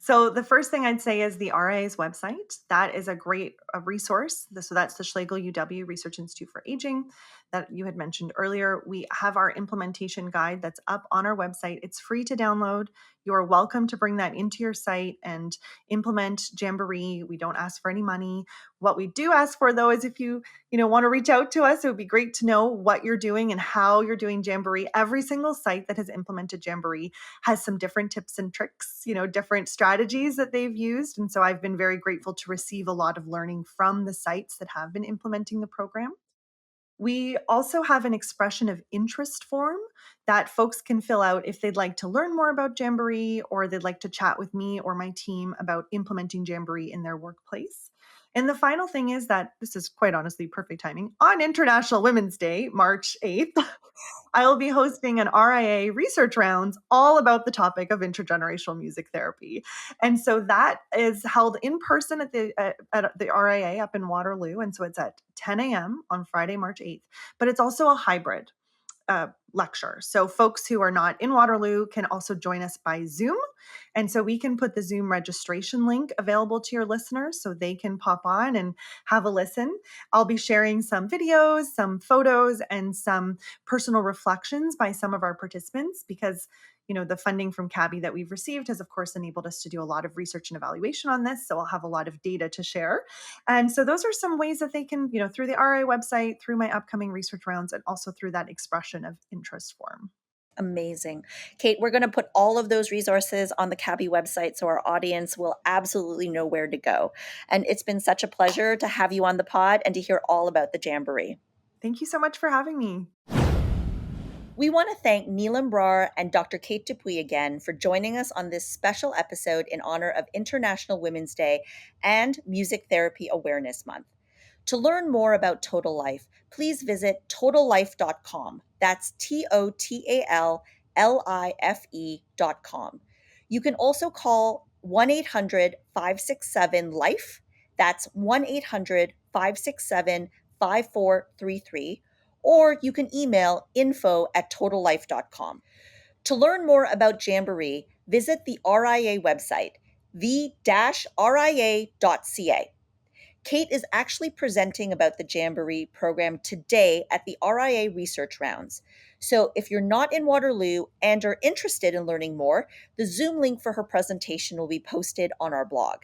So the first thing I'd say is the RIA's website. That is a great resource. So that's the Schlegel UW Research Institute for Aging that you had mentioned earlier. We have our implementation guide that's up on our website. It's free to download. You are welcome to bring that into your site and implement Jamboree. We don't ask for any money. What we do ask for, though, is if you want to reach out to us, it would be great to know what you're doing and how you're doing Jamboree. Every single site that has implemented Jamboree has some different tips and tricks, different strategies that they've used. And so I've been very grateful to receive a lot of learning from the sites that have been implementing the program. We also have an expression of interest form that folks can fill out if they'd like to learn more about Jamboree or they'd like to chat with me or my team about implementing Jamboree in their workplace. And the final thing is that this is quite honestly perfect timing. On International Women's Day, March 8th, I will be hosting an RIA research rounds all about the topic of intergenerational music therapy. And so that is held in person at the RIA up in Waterloo. And so it's at 10 a.m. on Friday, March 8th. But it's also a hybrid lecture. So folks who are not in Waterloo can also join us by Zoom. And so we can put the Zoom registration link available to your listeners so they can pop on and have a listen. I'll be sharing some videos, some photos, and some personal reflections by some of our participants because the funding from CABHI that we've received has, of course, enabled us to do a lot of research and evaluation on this. So I'll have a lot of data to share. And so those are some ways that they can, through the RA website, through my upcoming research rounds, and also through that expression of interest form. Amazing. Kate, we're going to put all of those resources on the CABHI website so our audience will absolutely know where to go. And it's been such a pleasure to have you on the pod and to hear all about the Jamboree. Thank you so much for having me. We want to thank Neelam Brar and Dr. Kate Dupuis again for joining us on this special episode in honor of International Women's Day and Music Therapy Awareness Month. To learn more about TotalLife, please visit totallife.com. That's TotalLife.com. You can also call 1-800-567-LIFE. That's 1-800-567-5433. Or you can email info@totallife.com. To learn more about Jamboree, visit the RIA website, the-ria.ca. Kate is actually presenting about the Jamboree program today at the RIA Research Rounds. So if you're not in Waterloo and are interested in learning more, the Zoom link for her presentation will be posted on our blog.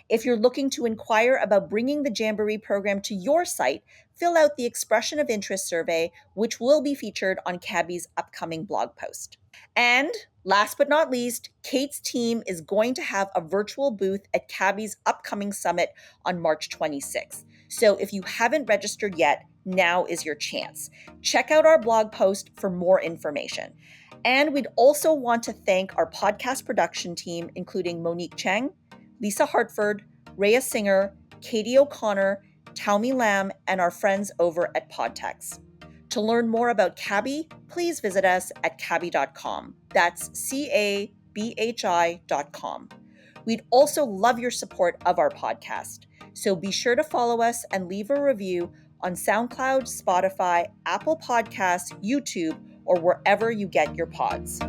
If you're looking to inquire about bringing the Jamboree program to your site, fill out the Expression of Interest survey, which will be featured on CABHI's upcoming blog post. And last but not least, Kate's team is going to have a virtual booth at CABHI's upcoming summit on March 26th. So if you haven't registered yet, now is your chance. Check out our blog post for more information. And we'd also want to thank our podcast production team, including Monique Cheng, Lisa Hartford, Rhea Singer, Katie O'Connor, Taumi Lam, and our friends over at Podtex. To learn more about CABHI, please visit us at cabhi.com. That's CABHI.com. We'd also love your support of our podcast. So be sure to follow us and leave a review on SoundCloud, Spotify, Apple Podcasts, YouTube, or wherever you get your pods.